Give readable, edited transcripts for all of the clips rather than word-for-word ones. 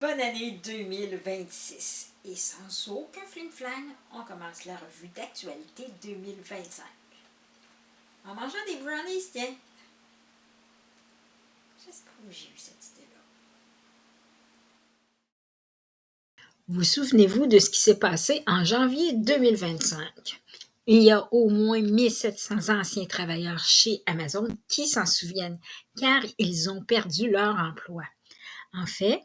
Bonne année 2026. Et sans aucun fling-flang, on commence la revue d'actualité 2025. En mangeant des brownies, tiens. Je sais pas où j'ai eu cette idée-là. Vous souvenez-vous de ce qui s'est passé en janvier 2025? Il y a au moins 1700 anciens travailleurs chez Amazon qui s'en souviennent, car ils ont perdu leur emploi. En fait,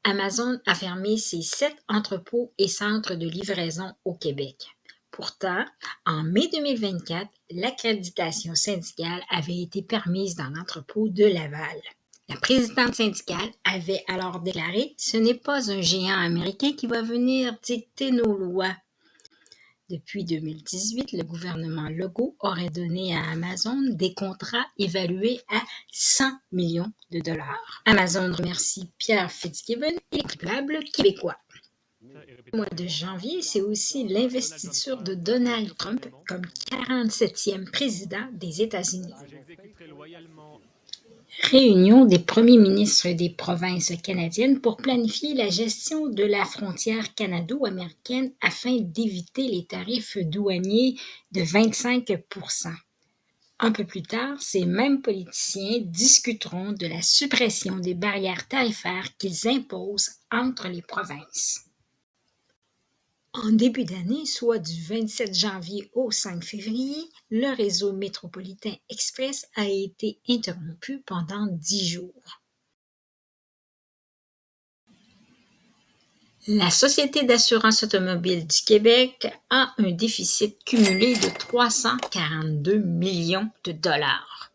Amazon a fermé ses 7 entrepôts et centres de livraison au Québec. Pourtant, en mai 2024, l'accréditation syndicale avait été permise dans l'entrepôt de Laval. La présidente syndicale avait alors déclaré: « Ce n'est pas un géant américain qui va venir dicter nos lois. » Depuis 2018, le gouvernement Legault aurait donné à Amazon des contrats évalués à 100 millions de dollars. Amazon remercie Pierre Fitzgibbon et les contribuables québécois. Le mois de janvier, c'est aussi l'investiture de Donald Trump comme 47e président des États-Unis. Réunion des premiers ministres des provinces canadiennes pour planifier la gestion de la frontière canado-américaine afin d'éviter les tarifs douaniers de 25%. Un peu plus tard, ces mêmes politiciens discuteront de la suppression des barrières tarifaires qu'ils imposent entre les provinces. En début d'année, soit du 27 janvier au 5 février, le réseau métropolitain express a été interrompu pendant 10 jours. La Société d'assurance automobile du Québec a un déficit cumulé de 342 millions de dollars.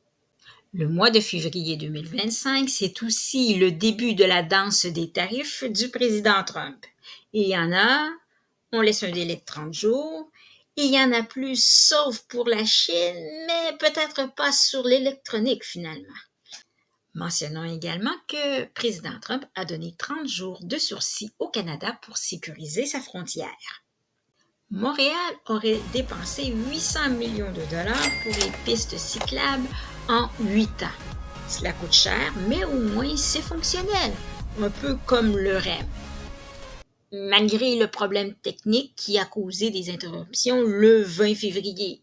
Le mois de février 2025, c'est aussi le début de la danse des tarifs du président Trump. Il y en a, on laisse un délai de 30 jours. Il y en a plus, sauf pour la Chine, mais peut-être pas sur l'électronique finalement. Mentionnons également que président Trump a donné 30 jours de sursis au Canada pour sécuriser sa frontière. Montréal aurait dépensé 800 millions de dollars pour les pistes cyclables en 8 ans. Cela coûte cher, mais au moins c'est fonctionnel, un peu comme le REM. Malgré le problème technique qui a causé des interruptions le 20 février.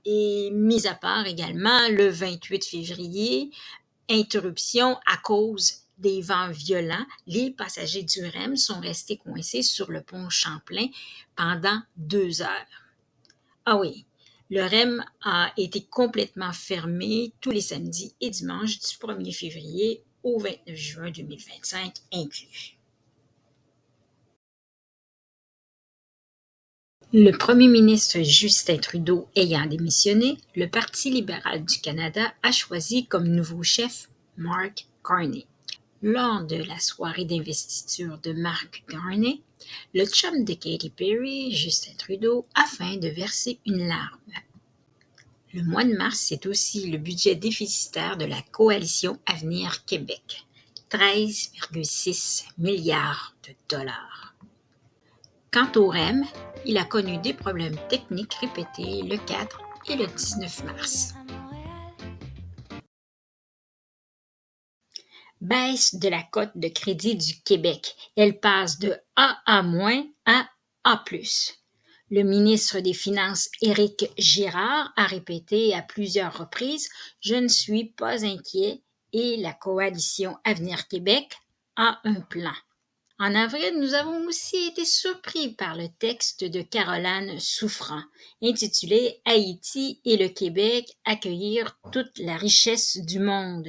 Et mis à part également le 28 février, interruption à cause des vents violents, les passagers du REM sont restés coincés sur le pont Champlain pendant 2 heures. Ah oui, le REM a été complètement fermé tous les samedis et dimanches du 1er février au 29 juin 2025 inclus. Le premier ministre Justin Trudeau ayant démissionné, le Parti libéral du Canada a choisi comme nouveau chef Mark Carney. Lors de la soirée d'investiture de Mark Carney, le chum de Katy Perry, Justin Trudeau, a feint de verser une larme. Le mois de mars, c'est aussi le budget déficitaire de la coalition Avenir Québec, 13,6 milliards de dollars. Quant au REM, il a connu des problèmes techniques répétés le 4 et le 19 mars. Baisse de la cote de crédit du Québec. Elle passe de AA- à A+. Le ministre des Finances, Éric Girard, a répété à plusieurs reprises « Je ne suis pas inquiet » et la coalition Avenir Québec a un plan. En avril, nous avons aussi été surpris par le texte de Caroline Souffrant, intitulé « Haïti et le Québec accueillir toute la richesse du monde ».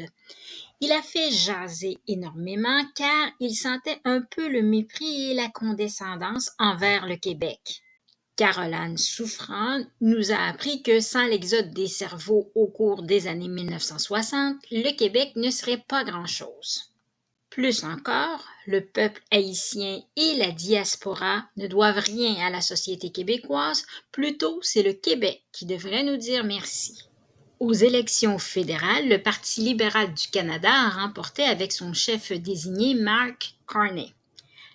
Il a fait jaser énormément car il sentait un peu le mépris et la condescendance envers le Québec. Caroline Souffrant nous a appris que sans l'exode des cerveaux au cours des années 1960, le Québec ne serait pas grand-chose. Plus encore, le peuple haïtien et la diaspora ne doivent rien à la société québécoise, plutôt c'est le Québec qui devrait nous dire merci. Aux élections fédérales, le Parti libéral du Canada a remporté avec son chef désigné Mark Carney.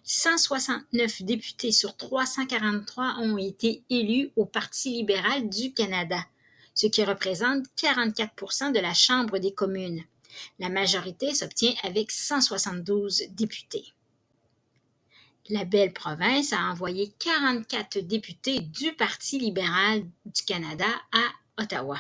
169 députés sur 343 ont été élus au Parti libéral du Canada, ce qui représente 44% de la Chambre des communes. La majorité s'obtient avec 172 députés. La belle province a envoyé 44 députés du Parti libéral du Canada à Ottawa.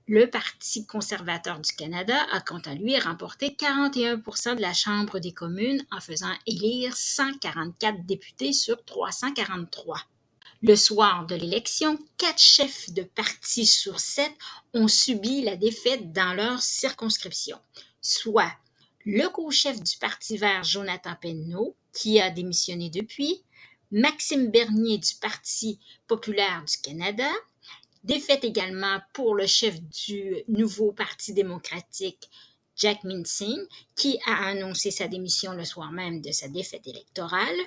Le Parti conservateur du Canada a quant à lui remporté 41% de la Chambre des communes en faisant élire 144 députés sur 343. Le soir de l'élection, 4 chefs de parti sur 7 ont subi la défaite dans leur circonscription, soit le co-chef du Parti vert Jonathan Penneau, qui a démissionné depuis, Maxime Bernier du Parti populaire du Canada, défaite également pour le chef du nouveau Parti démocratique, Jagmeet Singh, qui a annoncé sa démission le soir même de sa défaite électorale.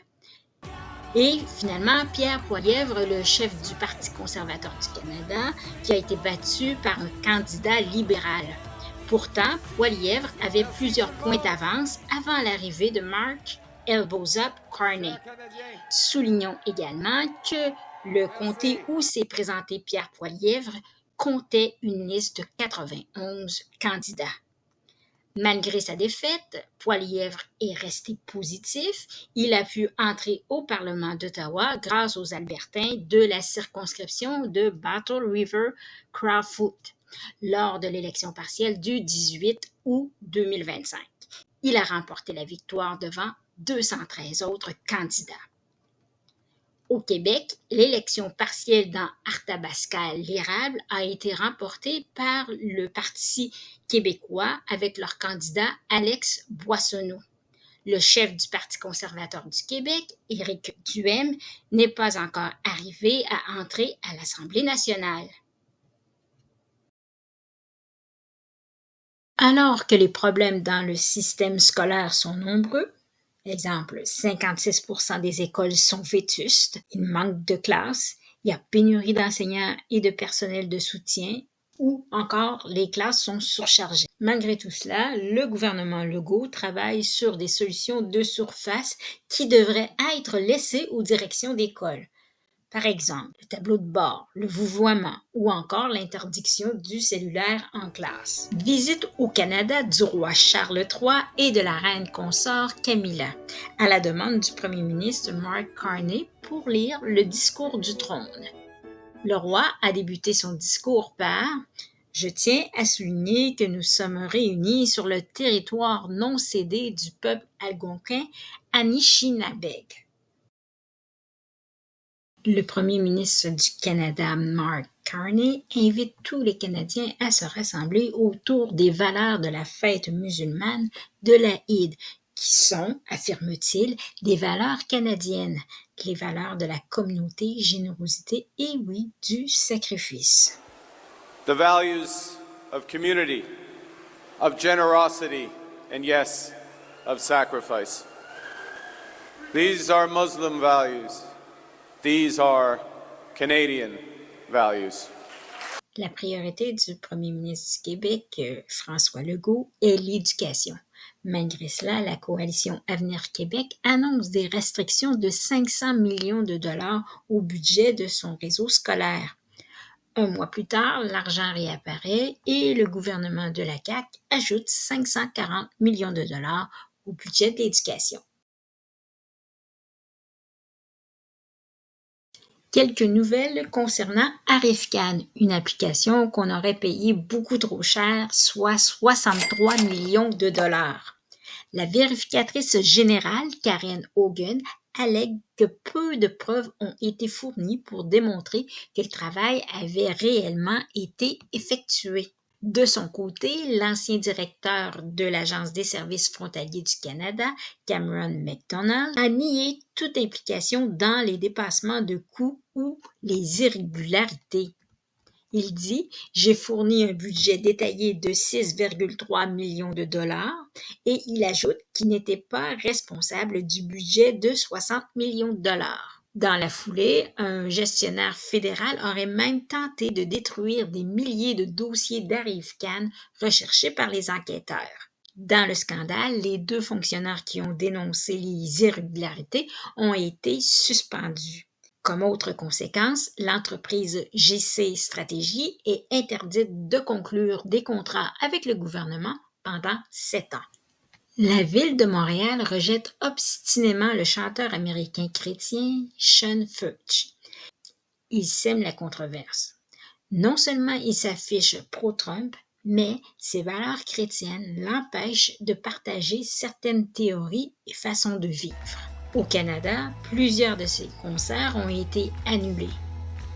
Et finalement, Pierre Poilievre, le chef du Parti conservateur du Canada, qui a été battu par un candidat libéral. Pourtant, Poilievre avait plusieurs points d'avance avant l'arrivée de Mark Elbows Up Carney. Soulignons également que le comté où s'est présenté Pierre Poilievre comptait une liste de 91 candidats. Malgré sa défaite, Poilievre est resté positif. Il a pu entrer au Parlement d'Ottawa grâce aux Albertains de la circonscription de Battle River-Crowfoot lors de l'élection partielle du 18 août 2025. Il a remporté la victoire devant 213 autres candidats. Au Québec, l'élection partielle dans Arthabasca-l'Érable a été remportée par le Parti québécois avec leur candidat Alex Boissonnault. Le chef du Parti conservateur du Québec, Éric Duhaime, n'est pas encore arrivé à entrer à l'Assemblée nationale. Alors que les problèmes dans le système scolaire sont nombreux, exemple, 56% des écoles sont vétustes, il manque de classes, il y a pénurie d'enseignants et de personnel de soutien, ou encore les classes sont surchargées. Malgré tout cela, le gouvernement Legault travaille sur des solutions de surface qui devraient être laissées aux directions d'école. Par exemple, le tableau de bord, le vouvoiement ou encore l'interdiction du cellulaire en classe. Visite au Canada du roi Charles III et de la reine consort Camilla, à la demande du premier ministre Mark Carney pour lire le discours du trône. Le roi a débuté son discours par « Je tiens à souligner que nous sommes réunis sur le territoire non cédé du peuple algonquin Anishinabeg. » Le premier ministre du Canada, Mark Carney, invite tous les Canadiens à se rassembler autour des valeurs de la fête musulmane de l'Aïd, qui sont, affirme-t-il, des valeurs canadiennes, les valeurs de la communauté, générosité et, oui, du sacrifice. The values of community, of generosity, and yes, of sacrifice. These are Muslim values. These are Canadian values. La priorité du premier ministre du Québec, François Legault, est l'éducation. Malgré cela, la coalition Avenir Québec annonce des restrictions de 500 millions de dollars au budget de son réseau scolaire. Un mois plus tard, l'argent réapparaît et le gouvernement de la CAQ ajoute 540 millions de dollars au budget de l'éducation. Quelques nouvelles concernant Arifcan, une application qu'on aurait payée beaucoup trop cher, soit 63 millions de dollars. La vérificatrice générale, Karen Hogan, allègue que peu de preuves ont été fournies pour démontrer que le travail avait réellement été effectué. De son côté, l'ancien directeur de l'Agence des services frontaliers du Canada, Cameron McDonald, a nié toute implication dans les dépassements de coûts ou les irrégularités. Il dit « J'ai fourni un budget détaillé de 6,3 millions de dollars » et il ajoute qu'il n'était pas responsable du budget de 60 millions de dollars. Dans la foulée, un gestionnaire fédéral aurait même tenté de détruire des milliers de dossiers d'Arifcan recherchés par les enquêteurs. Dans le scandale, les 2 fonctionnaires qui ont dénoncé les irrégularités ont été suspendus. Comme autre conséquence, l'entreprise GC Stratégie est interdite de conclure des contrats avec le gouvernement pendant 7 ans. La ville de Montréal rejette obstinément le chanteur américain chrétien Sean Feucht. Il sème la controverse. Non seulement il s'affiche pro-Trump, mais ses valeurs chrétiennes l'empêchent de partager certaines théories et façons de vivre. Au Canada, plusieurs de ses concerts ont été annulés.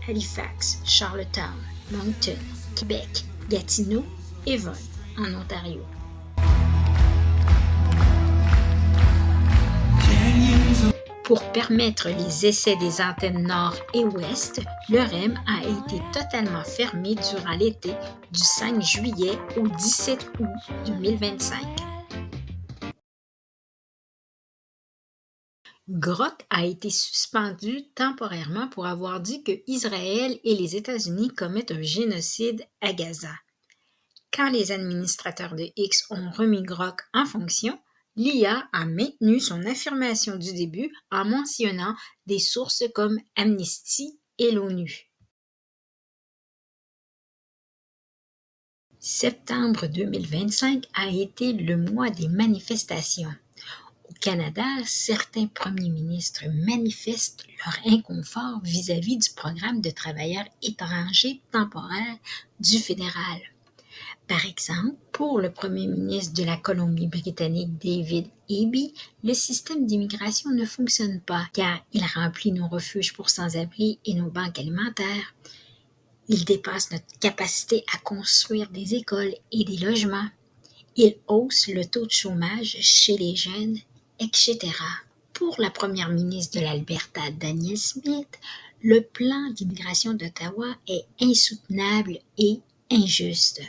Halifax, Charlottetown, Moncton, Québec, Gatineau et Vaughan, en Ontario. Pour permettre les essais des antennes nord et ouest, le REM a été totalement fermé durant l'été du 5 juillet au 17 août 2025. Grok a été suspendu temporairement pour avoir dit que Israël et les États-Unis commettent un génocide à Gaza. Quand les administrateurs de X ont remis Grok en fonction, l'IA a maintenu son affirmation du début en mentionnant des sources comme Amnesty et l'ONU. Septembre 2025 a été le mois des manifestations. Au Canada, certains premiers ministres manifestent leur inconfort vis-à-vis du programme de travailleurs étrangers temporaires du fédéral. Par exemple, pour le premier ministre de la Colombie-Britannique David Eby, le système d'immigration ne fonctionne pas car il remplit nos refuges pour sans-abri et nos banques alimentaires. Il dépasse notre capacité à construire des écoles et des logements. Il hausse le taux de chômage chez les jeunes, etc. Pour la première ministre de l'Alberta, Danielle Smith, le plan d'immigration d'Ottawa est insoutenable et injuste.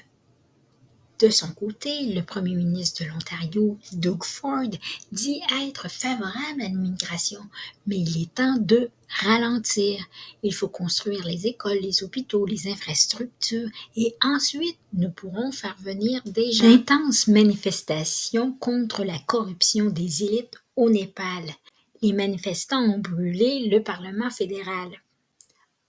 De son côté, le premier ministre de l'Ontario, Doug Ford, dit être favorable à l'immigration, mais il est temps de ralentir. Il faut construire les écoles, les hôpitaux, les infrastructures et ensuite nous pourrons faire venir des gens. D'intenses manifestations contre la corruption des élites au Népal. Les manifestants ont brûlé le Parlement fédéral.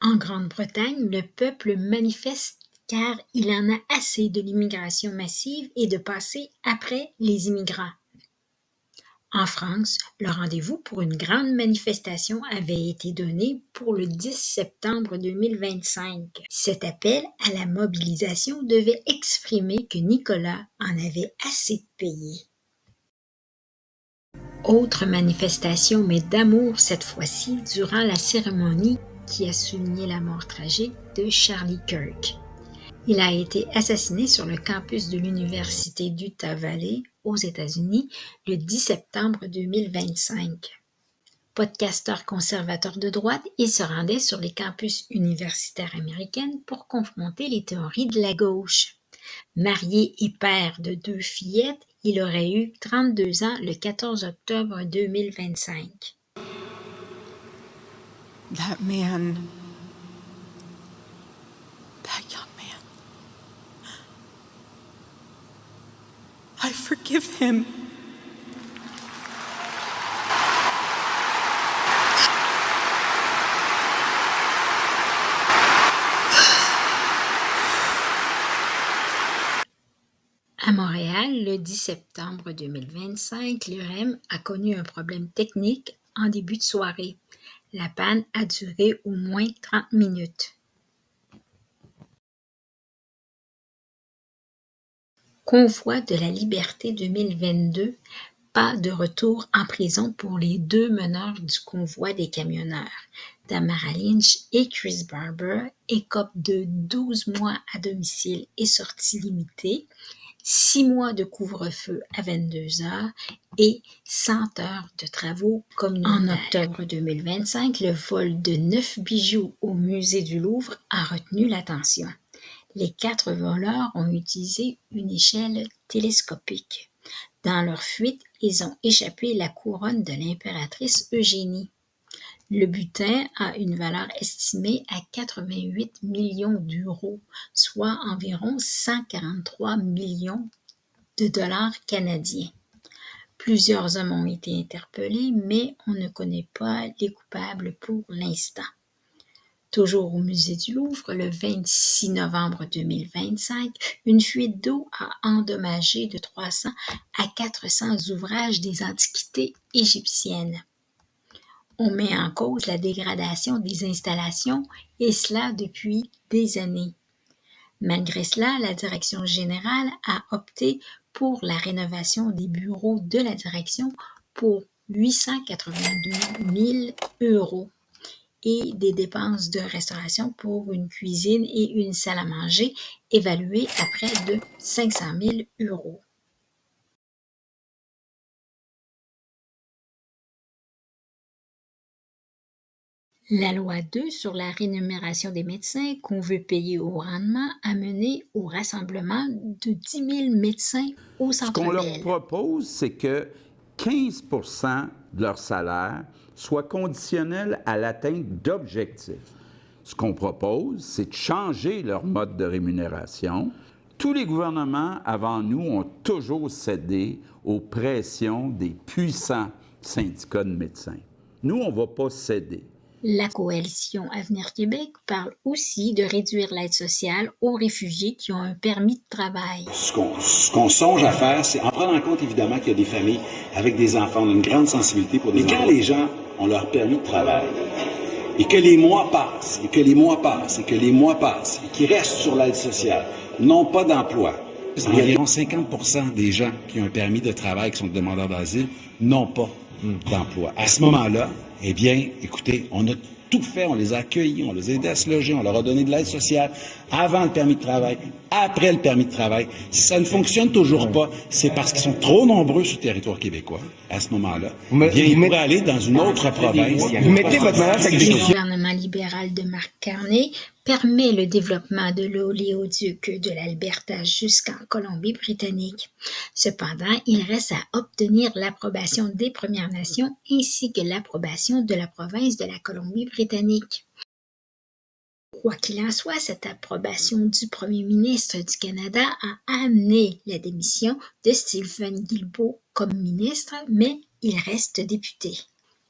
En Grande-Bretagne, le peuple manifeste car il en a assez de l'immigration massive et de passer après les immigrants. En France, le rendez-vous pour une grande manifestation avait été donné pour le 10 septembre 2025. Cet appel à la mobilisation devait exprimer que Nicolas en avait assez de payer. Autre manifestation, mais d'amour cette fois-ci, durant la cérémonie qui a souligné la mort tragique de Charlie Kirk. Il a été assassiné sur le campus de l'Université d'Utah Valley aux États-Unis le 10 septembre 2025. Podcasteur conservateur de droite, il se rendait sur les campus universitaires américains pour confronter les théories de la gauche. Marié et père de 2 fillettes, il aurait eu 32 ans le 14 octobre 2025. That man, that young man, I forgive him. À Montréal, le 10 septembre 2025, le REM a connu un problème technique en début de soirée. La panne a duré au moins 30 minutes. Convoi de la liberté 2022, pas de retour en prison pour les 2 meneurs du convoi des camionneurs. Tamara Lynch et Chris Barber écopent de 12 mois à domicile et sortie limitée, 6 mois de couvre-feu à 22 heures et 100 heures de travaux communautaires. En octobre 2025, le vol de 9 bijoux au musée du Louvre a retenu l'attention. Les 4 voleurs ont utilisé une échelle télescopique. Dans leur fuite, ils ont échappé la couronne de l'impératrice Eugénie. Le butin a une valeur estimée à 88 millions d'euros, soit environ 143 millions de dollars canadiens. Plusieurs hommes ont été interpellés, mais on ne connaît pas les coupables pour l'instant. Toujours au musée du Louvre, le 26 novembre 2025, une fuite d'eau a endommagé de 300 à 400 ouvrages des antiquités égyptiennes. On met en cause la dégradation des installations, et cela depuis des années. Malgré cela, la direction générale a opté pour la rénovation des bureaux de la direction pour 882 000 € et des dépenses de restauration pour une cuisine et une salle à manger évaluées à près de 500 000 €. La loi 2 sur la rémunération des médecins qu'on veut payer au rendement a mené au rassemblement de 10 000 médecins au Ce Centre qu'on leur Bell. propose, c'est que 15 de leur salaire soit conditionnel à l'atteinte d'objectifs. Ce qu'on propose, c'est de changer leur mode de rémunération. Tous les gouvernements avant nous ont toujours cédé aux pressions des puissants syndicats de médecins. Nous, on ne va pas céder. La coalition Avenir Québec parle aussi de réduire l'aide sociale aux réfugiés qui ont un permis de travail. Ce qu'on songe à faire, c'est en prenant en compte évidemment qu'il y a des familles avec des enfants, on a une grande sensibilité pour des enfants. Mais quand les gens ont leur permis de travail et que les mois passent, et que les mois passent, et que les mois passent, et qu'ils restent sur l'aide sociale, n'ont pas d'emploi. Environ 50% des gens qui ont un permis de travail, qui sont demandeurs d'asile, n'ont pas d'emploi. À ce moment-là, eh bien, écoutez, on a tout fait, on les a accueillis, on les a aidés à se loger, on leur a donné de l'aide sociale avant le permis de travail, après le permis de travail. Si ça ne fonctionne toujours pas, c'est parce qu'ils sont trop nombreux sur le territoire québécois à ce moment-là. Bien, ils pourraient aller dans une autre province. Vous mettez votre menace avec des Le gouvernement libéral de Marc Carney permet le développement de l'oléoduc de l'Alberta jusqu'en Colombie-Britannique. Cependant, il reste à obtenir l'approbation des Premières Nations ainsi que l'approbation de la province de la Colombie-Britannique. Quoi qu'il en soit, cette approbation du premier ministre du Canada a amené la démission de Stephen Guilbeault comme ministre, mais il reste député.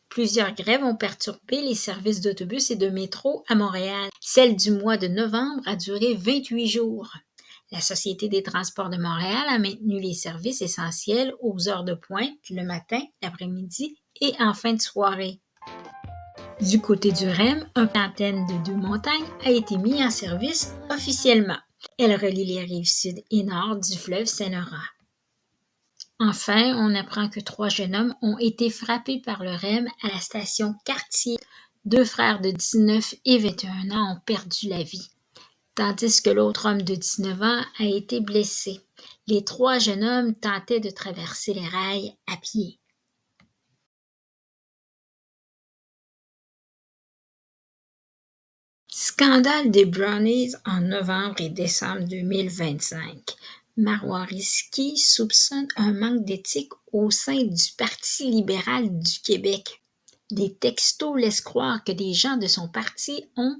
Plusieurs grèves ont perturbé les services d'autobus et de métro à Montréal. Celle du mois de novembre a duré 28 jours. La Société des transports de Montréal a maintenu les services essentiels aux heures de pointe, le matin, l'après-midi et en fin de soirée. Du côté du REM, une antenne de Deux-Montagnes a été mise en service officiellement. Elle relie les rives sud et nord du fleuve Saint-Laurent. Enfin, on apprend que 3 jeunes hommes ont été frappés par le REM à la station Cartier. 2 frères de 19 et 21 ans ont perdu la vie, tandis que l'autre homme de 19 ans a été blessé. Les 3 jeunes hommes tentaient de traverser les rails à pied. Scandale des Brownies en novembre et décembre 2025. Marois Risky soupçonne un manque d'éthique au sein du Parti libéral du Québec. Des textos laissent croire que des gens de son parti ont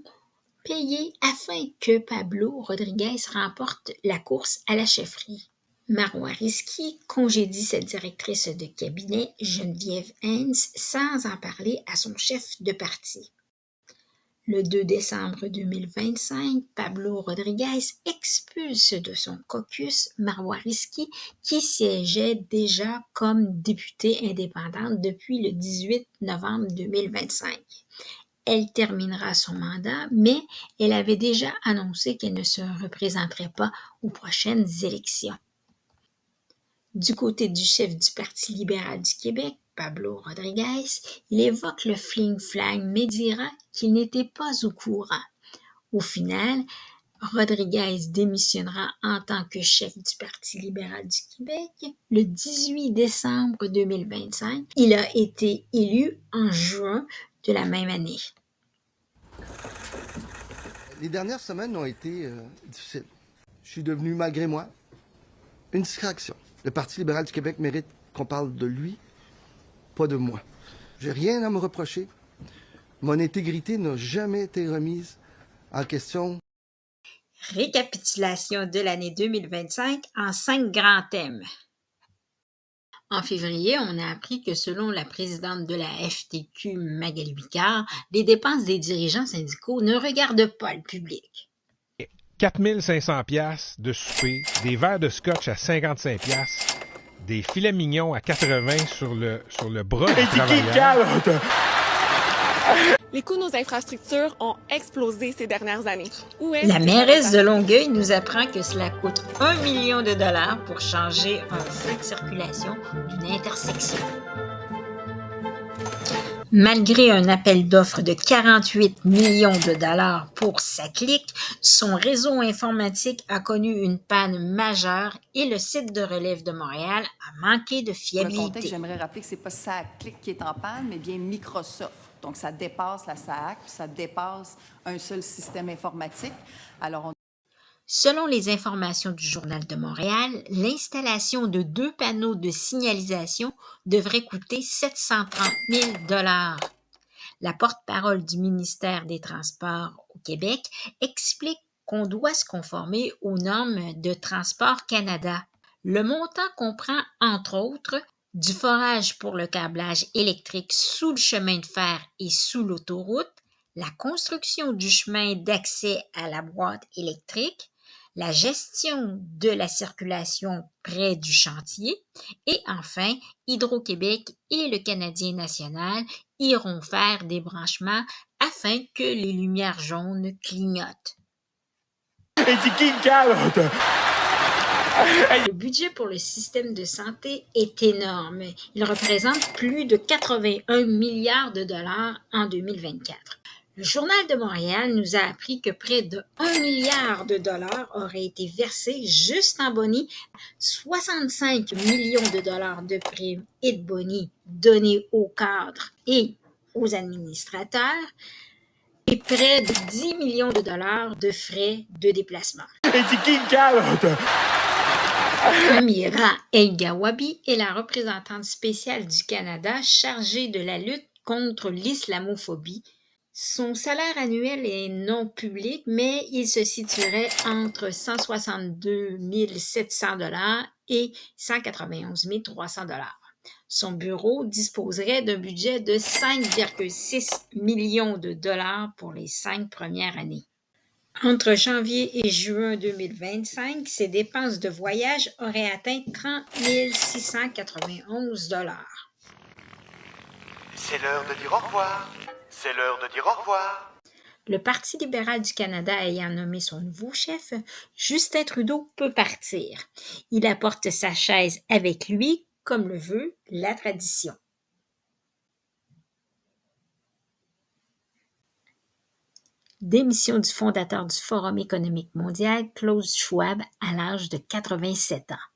payé afin que Pablo Rodriguez remporte la course à la chefferie. Marois Risky congédie sa directrice de cabinet, Geneviève Hens, sans en parler à son chef de parti. Le 2 décembre 2025, Pablo Rodriguez expulse de son caucus Marois Risky, qui siégeait déjà comme députée indépendante depuis le 18 novembre 2025. Elle terminera son mandat, mais elle avait déjà annoncé qu'elle ne se représenterait pas aux prochaines élections. Du côté du chef du Parti libéral du Québec, Pablo Rodriguez, il évoque le fling-flang, mais dira qu'il n'était pas au courant. Au final, Rodriguez démissionnera en tant que chef du Parti libéral du Québec le 18 décembre 2025. Il a été élu en juin de la même année. Les dernières semaines ont été difficiles. Je suis devenu, malgré moi, une distraction. Le Parti libéral du Québec mérite qu'on parle de lui, pas de moi. J'ai rien à me reprocher. Mon intégrité n'a jamais été remise en question. Récapitulation de l'année 2025 en 5 grands thèmes. En février, on a appris que selon la présidente de la FTQ, Magali Bicard, les dépenses des dirigeants syndicaux ne regardent pas le public. 4 500 $ de souper, des verres de scotch à 55 $, des filets mignons à 80 sur le bras du travailleur. Les coûts de nos infrastructures ont explosé ces dernières années. Où est La mairesse de Longueuil nous apprend que cela coûte 1 million de dollars pour changer un feu de circulation d'une intersection. Malgré un appel d'offres de 48 millions de dollars pour SACLIC, son réseau informatique a connu une panne majeure et le site de relève de Montréal a manqué de Pour le fiabilité. contexte, j'aimerais rappeler que ce n'est pas SACLIC qui est en panne, mais bien Microsoft. Donc, ça dépasse la SAC, ça dépasse un seul système informatique. Alors, Selon les informations du Journal de Montréal, l'installation de 2 panneaux de signalisation devrait coûter 730 000 $. La porte-parole du ministère des Transports au Québec explique qu'on doit se conformer aux normes de Transport Canada. Le montant comprend, entre autres, du forage pour le câblage électrique sous le chemin de fer et sous l'autoroute, la construction du chemin d'accès à la boîte électrique, la gestion de la circulation près du chantier et enfin, Hydro-Québec et le Canadien national iront faire des branchements afin que les lumières jaunes clignotent. Le budget pour le système de santé est énorme. Il représente plus de 81 milliards de dollars en 2024. Le Journal de Montréal nous a appris que près de 1 milliard de dollars auraient été versés juste en boni, 65 millions de dollars de primes et de boni donnés aux cadres et aux administrateurs et près de 10 millions de dollars de frais de déplacement. Amira El-Gawabi est la représentante spéciale du Canada chargée de la lutte contre l'islamophobie. Son salaire annuel est non public, mais il se situerait entre 162 700 $ et 191 300 $. Son bureau disposerait d'un budget de 5,6 millions de dollars pour les 5 premières années. Entre janvier et juin 2025, ses dépenses de voyage auraient atteint 30 691 $. C'est l'heure de dire au revoir. C'est l'heure de dire au revoir. Le Parti libéral du Canada ayant nommé son nouveau chef, Justin Trudeau peut partir. Il apporte sa chaise avec lui, comme le veut la tradition. Démission du fondateur du Forum économique mondial, Klaus Schwab, à l'âge de 87 ans.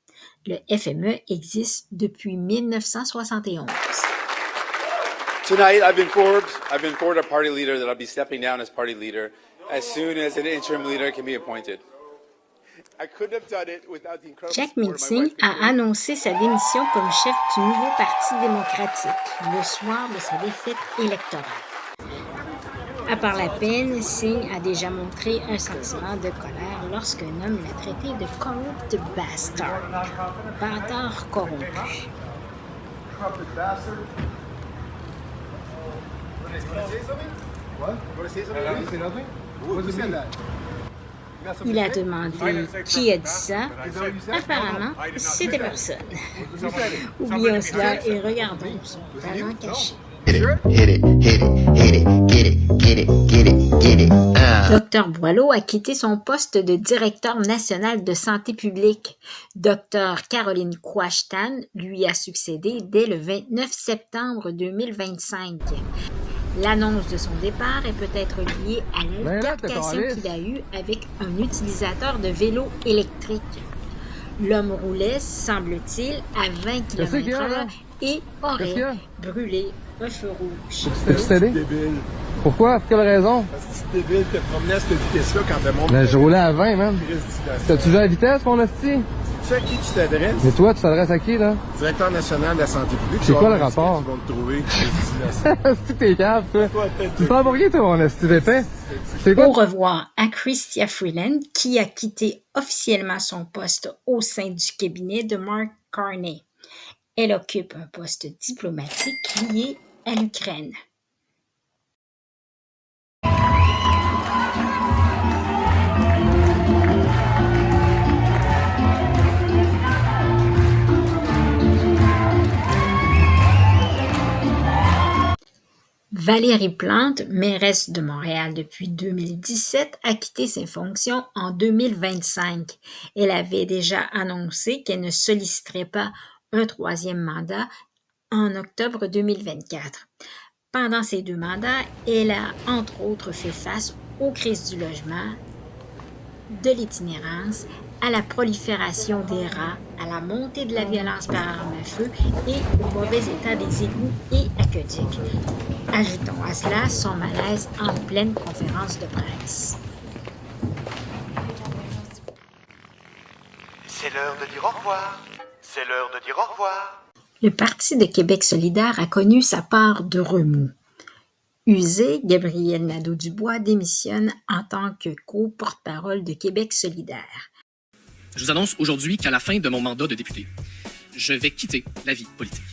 Le FME existe depuis 1971. Tonight, I've been informed our party leader that I'll be stepping down as party leader as soon as an interim leader can be appointed. I couldn't have done it without the incredible Jack support of my Mincing wife, a annoncé sa démission comme chef du nouveau Parti démocratique le soir de sa défaite électorale. À part la peine, Singh a déjà montré un sentiment de colère lorsqu'un homme l'a traité de corrupt bastard, bâtard corrompu. Il a demandé qui a dit ça. Apparemment, c'était personne. Oublions cela et regardons son talent caché. Dr Boileau a quitté son poste de directeur national de santé publique. Dr Caroline Quashtan lui a succédé dès le 29 septembre 2025. L'annonce de son départ est peut-être liée à l'altercation qu'il a eue avec un utilisateur de vélo électrique. L'homme roulait, semble-t-il, à 20 km/h et aurait brûlé un feu rouge. C'est débile. Pourquoi? Pour quelle raison? Parce que c'est débile de te promener à cette vitesse-là quand le monde... Mais je roulais à 20, man. T'as-tu vu la vitesse, mon hostie? Tu sais à qui tu t'adresses? Mais toi, tu t'adresses à qui, là? Directeur national de la santé publique. C'est quoi le rapport? Ils vont te trouver. Si t'es cave, toi. Tu parles pour qui, toi, mon hostie d'épais? C'est quoi? Au revoir à Chrystia Freeland, qui a quitté officiellement son poste au sein du cabinet de Mark Carney. Elle occupe un poste diplomatique lié à l'Ukraine. Valérie Plante, mairesse de Montréal depuis 2017, a quitté ses fonctions en 2025. Elle avait déjà annoncé qu'elle ne solliciterait pas un troisième mandat en octobre 2024. Pendant ces 2 mandats, elle a entre autres fait face aux crises du logement, de l'itinérance, à la prolifération des rats, à la montée de la violence par arme à feu et au mauvais état des égouts et aqueducs. Ajoutons à cela son malaise en pleine conférence de presse. C'est l'heure de dire au revoir. C'est l'heure de dire au revoir. Le Parti de Québec solidaire a connu sa part de remous. Usé, Gabriel Nadeau-Dubois démissionne en tant que co-porte-parole de Québec solidaire. Je vous annonce aujourd'hui qu'à la fin de mon mandat de député, je vais quitter la vie politique.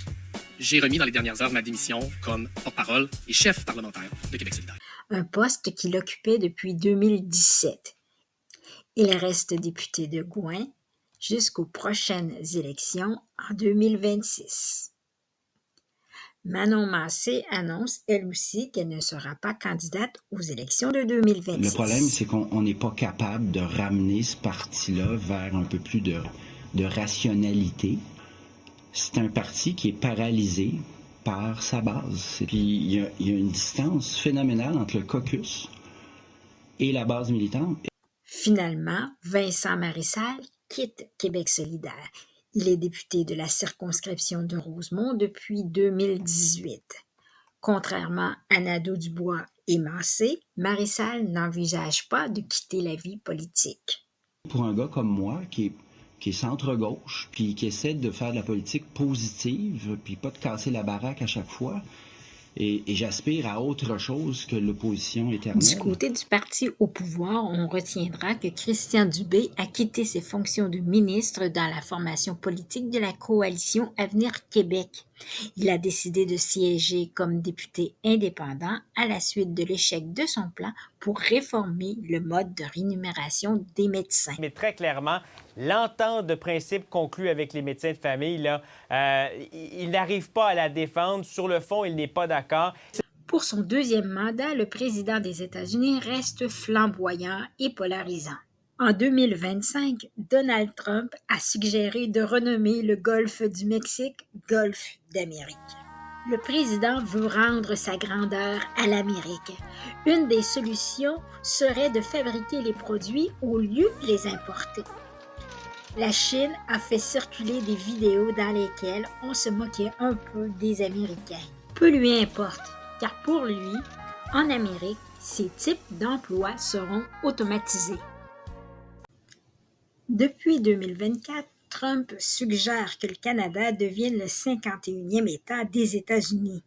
J'ai remis dans les dernières heures ma démission comme porte-parole et chef parlementaire de Québec solidaire. Un poste qu'il occupait depuis 2017. Il reste député de Gouin jusqu'aux prochaines élections en 2026. Manon Massé annonce, elle aussi, qu'elle ne sera pas candidate aux élections de 2026. Le problème, c'est qu'on n'est pas capable de ramener ce parti-là vers un peu plus de rationalité. C'est un parti qui est paralysé par sa base. Puis il y a une distance phénoménale entre le caucus et la base militante. Finalement, Vincent Marissal quitte Québec solidaire. Il est député de la circonscription de Rosemont depuis 2018. Contrairement à Nadeau-Dubois et Massé, Marissal n'envisage pas de quitter la vie politique. Pour un gars comme moi, qui est centre-gauche, puis qui essaie de faire de la politique positive, puis pas de casser la baraque à chaque fois, et j'aspire à autre chose que l'opposition éternelle. Du côté du parti au pouvoir, on retiendra que Christian Dubé a quitté ses fonctions de ministre dans la formation politique de la coalition Avenir Québec. Il a décidé de siéger comme député indépendant à la suite de l'échec de son plan pour réformer le mode de rémunération des médecins. Mais très clairement, l'entente de principe conclue avec les médecins de famille, là, il n'arrive pas à la défendre. Sur le fond, il n'est pas d'accord. Pour son 2e mandat, le président des États-Unis reste flamboyant et polarisant. En 2025, Donald Trump a suggéré de renommer le golfe du Mexique Golfe d'Amérique. Le président veut rendre sa grandeur à l'Amérique. Une des solutions serait de fabriquer les produits au lieu de les importer. La Chine a fait circuler des vidéos dans lesquelles on se moquait un peu des Américains. Peu lui importe, car pour lui, en Amérique, ces types d'emplois seront automatisés. Depuis 2024, Trump suggère que le Canada devienne le 51e État des États-Unis.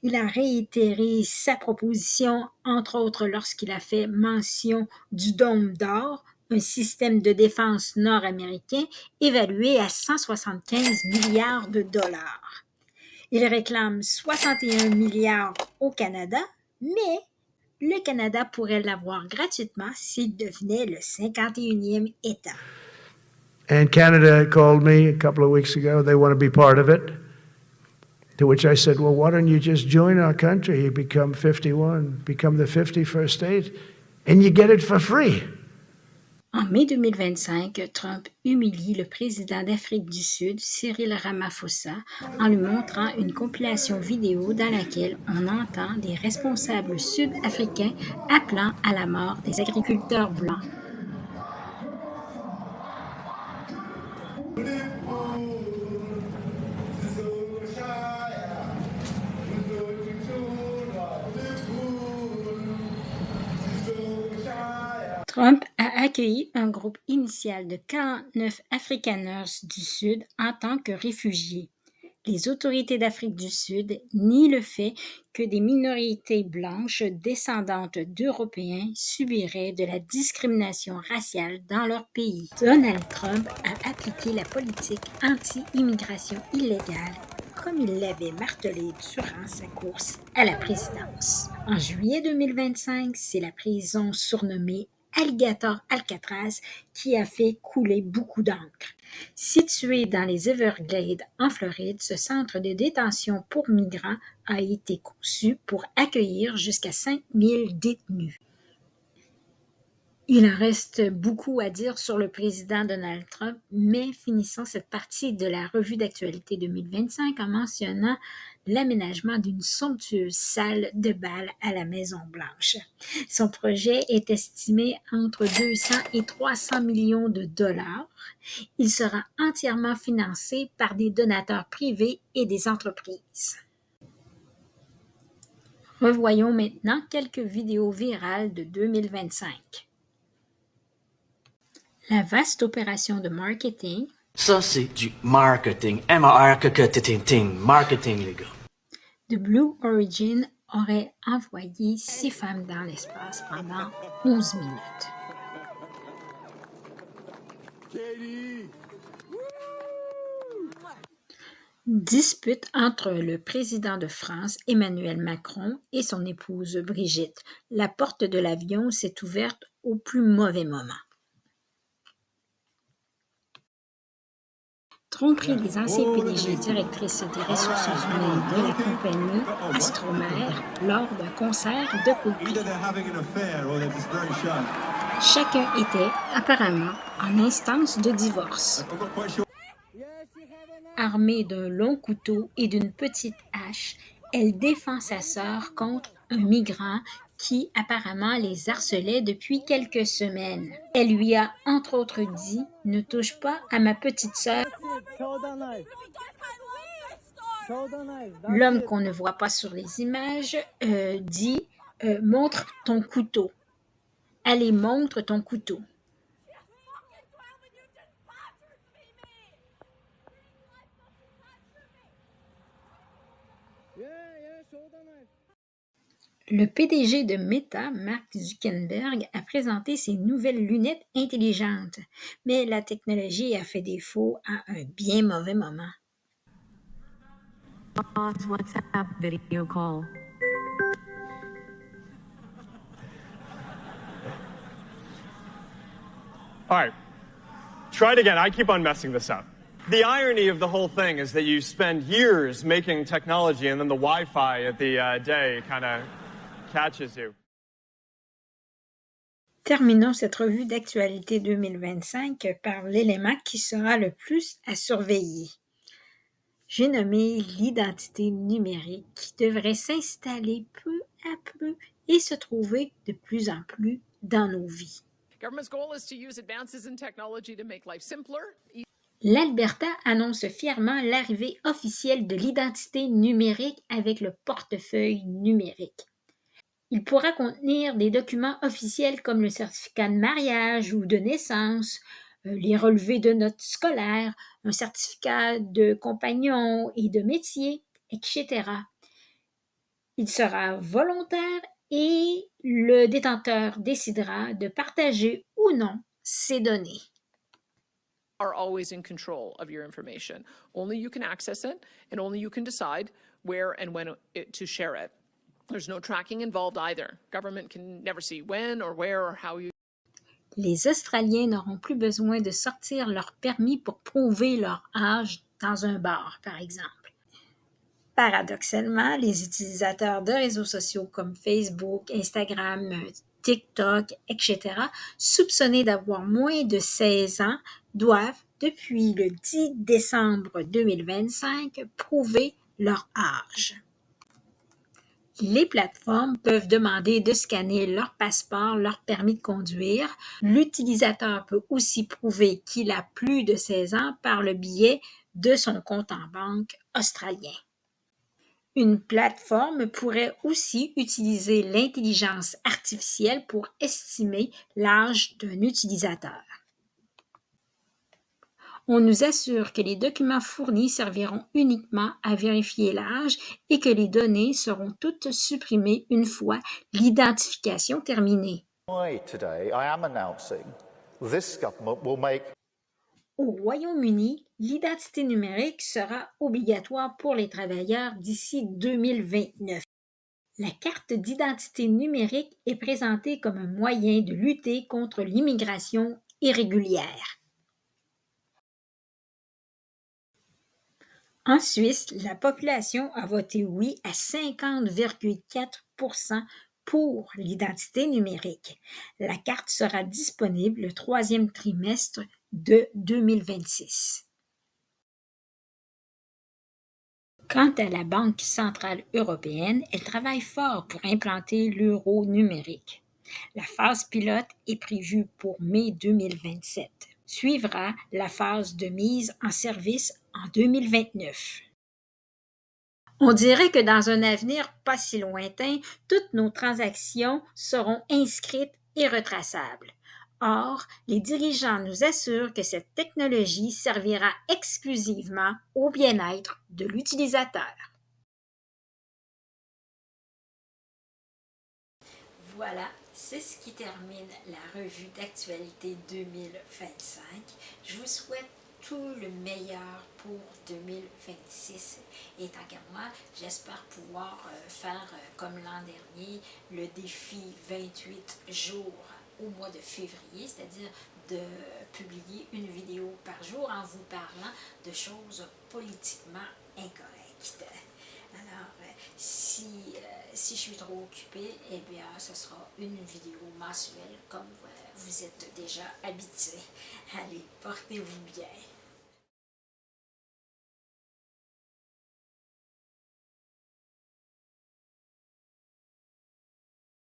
Il a réitéré sa proposition, entre autres lorsqu'il a fait mention du Dôme d'or, un système de défense nord-américain évalué à 175 milliards de dollars. Il réclame 61 milliards au Canada, mais le Canada pourrait l'avoir gratuitement s'il devenait le 51e État. And Canada called me a couple of weeks ago. They want to be part of it. To which I said, well, why don't you just join our country? You become 51, become the 51st state, and you get it for free. En mai 2025, Trump humilie le président d'Afrique du Sud, Cyril Ramaphosa, en lui montrant une compilation vidéo dans laquelle on entend des responsables sud-africains appelant à la mort des agriculteurs blancs. Trump a accueilli un groupe initial de 49 Afrikaners du Sud en tant que réfugiés. Les autorités d'Afrique du Sud nient le fait que des minorités blanches descendantes d'Européens subiraient de la discrimination raciale dans leur pays. Donald Trump a appliqué la politique anti-immigration illégale comme il l'avait martelé durant sa course à la présidence. En juillet 2025, c'est la prison surnommée Alligator Alcatraz qui a fait couler beaucoup d'encre. Situé dans les Everglades en Floride, ce centre de détention pour migrants a été conçu pour accueillir jusqu'à 5000 détenus. Il en reste beaucoup à dire sur le président Donald Trump, mais finissons cette partie de la revue d'actualité 2025 en mentionnant l'aménagement d'une somptueuse salle de bal à la Maison-Blanche. Son projet est estimé entre 200 et 300 millions de dollars. Il sera entièrement financé par des donateurs privés et des entreprises. Revoyons maintenant quelques vidéos virales de 2025. La vaste opération de marketing. Ça, c'est du marketing. M-A-R-K-K-T-T-T-T. Marketing, les gars. The Blue Origin aurait envoyé 6 femmes dans l'espace pendant 11 minutes. Dispute entre le président de France, Emmanuel Macron, et son épouse Brigitte. La porte de l'avion s'est ouverte au plus mauvais moment. Tromperie des anciens PDG et directrices des ressources humaines de la compagnie Astromer lors d'un concert de Coldplay. Chacun était apparemment en instance de divorce. Armée d'un long couteau et d'une petite hache, elle défend sa sœur contre un migrant qui apparemment les harcelait depuis quelques semaines. Elle lui a entre autres dit « Ne touche pas à ma petite sœur ». L'homme qu'on ne voit pas sur les images dit « Montre ton couteau ». Allez, montre ton couteau. Le PDG de Meta, Mark Zuckerberg, a présenté ses nouvelles lunettes intelligentes, mais la technologie a fait défaut à un bien mauvais moment. WhatsApp video call. All right, try it again. I keep on messing this up. The irony of the whole thing is that you spend years making technology and then the Wi-Fi at the day kind of catches you. Terminons cette revue d'actualité 2025 par l'élément qui sera le plus à surveiller. J'ai nommé l'identité numérique qui devrait s'installer peu à peu et se trouver de plus en plus dans nos vies. Government's goal is to use advances in technology to make life simpler. L'Alberta annonce fièrement l'arrivée officielle de l'identité numérique avec le portefeuille numérique. Il pourra contenir des documents officiels comme le certificat de mariage ou de naissance, les relevés de notes scolaires, un certificat de compagnon et de métier, etc. Il sera volontaire et le détenteur décidera de partager ou non ces données. Are always in control of your information. Only you can access it, and only you can decide where and when to share it. There's no tracking involved either. Government can never see when or where or how you... Les Australiens n'auront plus besoin de sortir leur permis pour prouver leur âge dans un bar, par exemple. Paradoxalement, les utilisateurs de réseaux sociaux comme Facebook, Instagram, TikTok, etc., soupçonnés d'avoir moins de 16 ans, doivent, depuis le 10 décembre 2025, prouver leur âge. Les plateformes peuvent demander de scanner leur passeport, leur permis de conduire. L'utilisateur peut aussi prouver qu'il a plus de 16 ans par le biais de son compte en banque australien. Une plateforme pourrait aussi utiliser l'intelligence artificielle pour estimer l'âge d'un utilisateur. On nous assure que les documents fournis serviront uniquement à vérifier l'âge et que les données seront toutes supprimées une fois l'identification terminée. Today, I am announcing this government will make... Au Royaume-Uni, l'identité numérique sera obligatoire pour les travailleurs d'ici 2029. La carte d'identité numérique est présentée comme un moyen de lutter contre l'immigration irrégulière. En Suisse, la population a voté oui à 50,4% pour l'identité numérique. La carte sera disponible le troisième trimestre de 2026. Quant à la Banque centrale européenne, elle travaille fort pour implanter l'euro numérique. La phase pilote est prévue pour mai 2027. Suivra la phase de mise en service en 2029. On dirait que dans un avenir pas si lointain, toutes nos transactions seront inscrites et retraçables. Or, les dirigeants nous assurent que cette technologie servira exclusivement au bien-être de l'utilisateur. Voilà, c'est ce qui termine la revue d'actualité 2025. Je vous souhaite tout le meilleur pour 2026. Et tant qu'à moi, j'espère pouvoir faire comme l'an dernier le défi 28 jours au mois de février, c'est-à-dire de publier une vidéo par jour en vous parlant de choses politiquement incorrectes. Alors, si je suis trop occupée, eh bien, ce sera une vidéo mensuelle comme vous êtes déjà habitués. Allez, portez-vous bien.